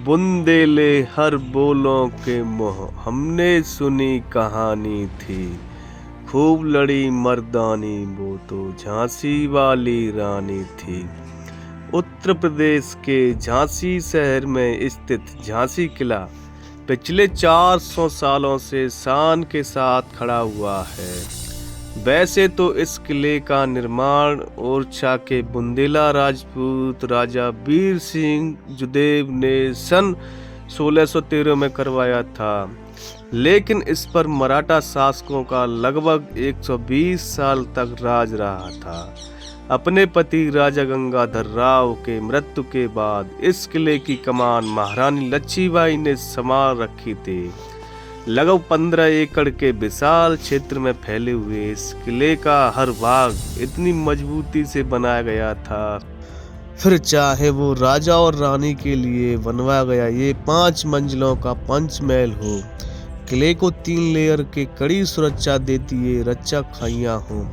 बुंदेले हर बोलों के मोह, हमने सुनी कहानी थी। खूब लड़ी मर्दानी, वो तो झांसी वाली रानी थी। उत्तर प्रदेश के झांसी शहर में स्थित झांसी किला पिछले 400 सालों से शान के साथ खड़ा हुआ है। वैसे तो इस किले का निर्माण ओरछा के बुंदेला राजपूत राजा वीर सिंह जुदेव ने सन 1613 में करवाया था, लेकिन इस पर मराठा शासकों का लगभग 120 साल तक राज रहा था। अपने पति राजा गंगाधर राव के मृत्यु के बाद इस किले की कमान महारानी लच्छीबाई ने संभाल रखी थी। लगभग 15 एकड़ के विशाल क्षेत्र में फैले हुए इस किले का हर भाग इतनी मजबूती से बनाया गया था, फिर चाहे वो राजा और रानी के लिए बनवाया गया ये 5 मंजिलों का पंचमहल हो। किले को 3 लेयर के कड़ी सुरक्षा देती ये रक्षा खाइयां हों,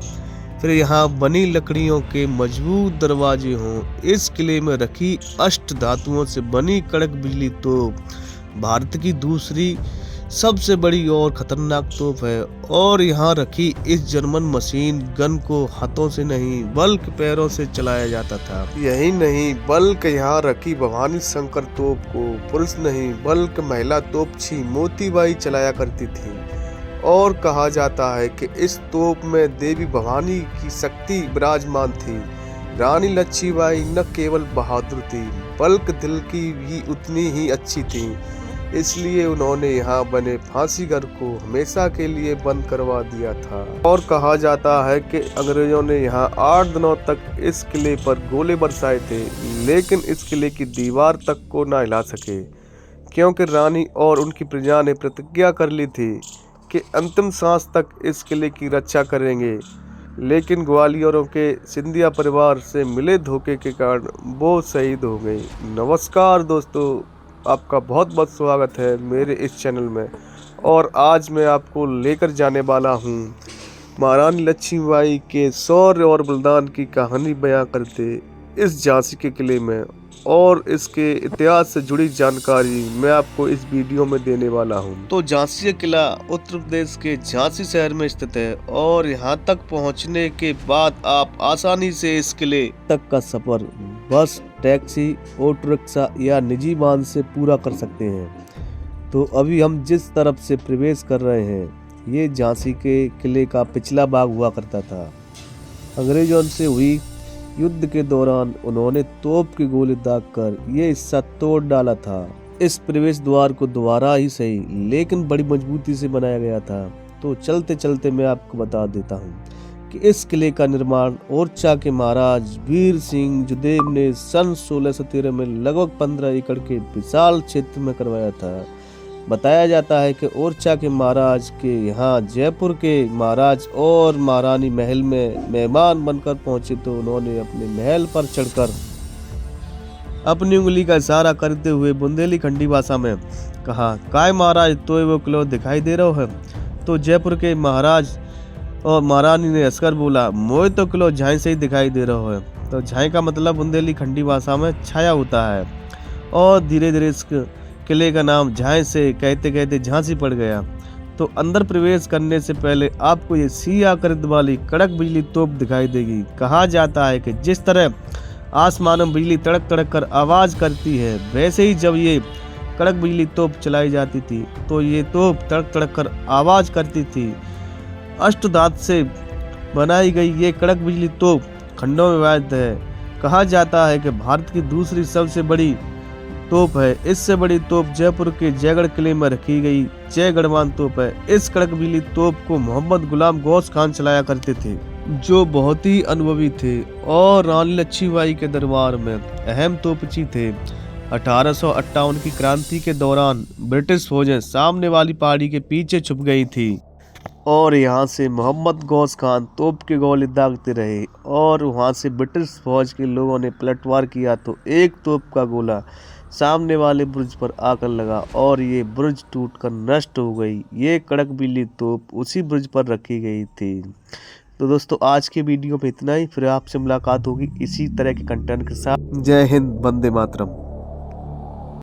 फिर यहाँ बनी लकड़ियों के मजबूत दरवाजे हों। इस किले में रखी अष्ट धातुओं से बनी कड़क बिजली तोप भारत की दूसरी सबसे बड़ी और खतरनाक तोप है, और यहाँ रखी इस जर्मन मशीन गन को हाथों से नहीं बल्कि पैरों से चलाया जाता था। यही नहीं बल्कि यहाँ रखी भवानी शंकर तोप को पुरुष नहीं बल्कि महिला तोपची मोतीबाई चलाया करती थी, और कहा जाता है कि इस तोप में देवी भवानी की शक्ति विराजमान थी। रानी लच्छीबाई न केवल बहादुर थी बल्कि दिल की भी उतनी ही अच्छी थी, इसलिए उन्होंने यहाँ बने फांसी घर को हमेशा के लिए बंद करवा दिया था। और कहा जाता है कि अंग्रेजों ने यहाँ 8 दिनों तक इस किले पर गोले बरसाए थे, लेकिन इस किले की दीवार तक को ना हिला सके, क्योंकि रानी और उनकी प्रजा ने प्रतिज्ञा कर ली थी कि अंतिम सांस तक इस किले की रक्षा करेंगे। लेकिन ग्वालियरों के सिंधिया परिवार से मिले धोखे के कारण वो शहीद हो गई। नमस्कार दोस्तों, आपका बहुत बहुत स्वागत है मेरे इस चैनल में, और आज मैं आपको लेकर जाने वाला हूँ महारानी लच्छीबाई के शौर्य और बलिदान की कहानी बयां करते इस झांसी के किले में, और इसके इतिहास से जुड़ी जानकारी मैं आपको इस वीडियो में देने वाला हूँ। तो झांसी किला उत्तर प्रदेश के झांसी शहर में स्थित है, और यहाँ तक पहुँचने के बाद आप आसानी से इस किले तक का सफर बस, टैक्सी, ऑटो रिक्शा या निजी वाहन से पूरा कर सकते हैं। तो अभी हम जिस तरफ से प्रवेश कर रहे हैं ये झांसी के किले का पिछला भाग हुआ करता था। अंग्रेजों से हुई युद्ध के दौरान उन्होंने तोप के गोले दागकर ये हिस्सा तोड़ डाला था। इस प्रवेश द्वार को दोबारा ही सही लेकिन बड़ी मजबूती से बनाया गया था। तो चलते चलते मैं आपको बता देता हूँ कि इस किले का निर्माण ओरछा के महाराज वीर सिंह जुदेव ने सन 1613 में लगभग 15 एकड़ के विशाल क्षेत्र में करवाया था। बताया जाता है कि ओरछा के महाराज के यहाँ जयपुर के महाराज और महारानी महल में मेहमान बनकर पहुंचे, तो उन्होंने अपने महल पर चढ़कर अपनी उंगली का इशारा करते हुए बुंदेली खंडी भाषा में कहा, काय महाराज तो वो किलो दिखाई दे रहा है। तो जयपुर के महाराज और महारानी ने हंसकर बोला, मोए तो किलो झाई से ही दिखाई दे रहा है। तो झाई का मतलब बुंदेली खंडी भाषा में छाया होता है, और धीरे धीरे इस किले का नाम झाई से कहते कहते झांसी पड़ गया। तो अंदर प्रवेश करने से पहले आपको ये सी आकृति वाली कड़क बिजली तोप दिखाई देगी। कहा जाता है कि जिस तरह आसमान में बिजली तड़क तड़क कर आवाज करती है, वैसे ही जब ये कड़क बिजली तोप चलाई जाती थी तो ये तोप तड़क तड़क कर आवाज करती थी। अष्टधातु से बनाई गई ये कड़क बिजली तोप खंडों में विभाजित है। कहा जाता है कि भारत की दूसरी सबसे बड़ी तोप है। इससे बड़ी तोप जयपुर के जयगढ़ किले में रखी गई जयगढ़वान तोप है। इस कड़क बिजली तोप को मोहम्मद गुलाम गौस खान चलाया करते थे, जो बहुत ही अनुभवी थे और रानी लच्छीबाई के दरबार में अहम तोपची थे। 1858 की क्रांति के दौरान ब्रिटिश फौजें सामने वाली पहाड़ी के पीछे छुप गई थी, और यहाँ से मोहम्मद गौस खान तोप के गोले दागते रहे, और वहाँ से ब्रिटिश फौज के लोगों ने पलटवार किया तो एक तोप का गोला सामने वाले बुर्ज पर आकर लगा और ये बुर्ज टूटकर नष्ट हो गई। ये कड़क बिजली तोप उसी बुर्ज पर रखी गई थी। तो दोस्तों आज के वीडियो में इतना ही, फिर आपसे मुलाकात होगी इसी तरह के कंटेंट के साथ। जय हिंद, वंदे मातरम।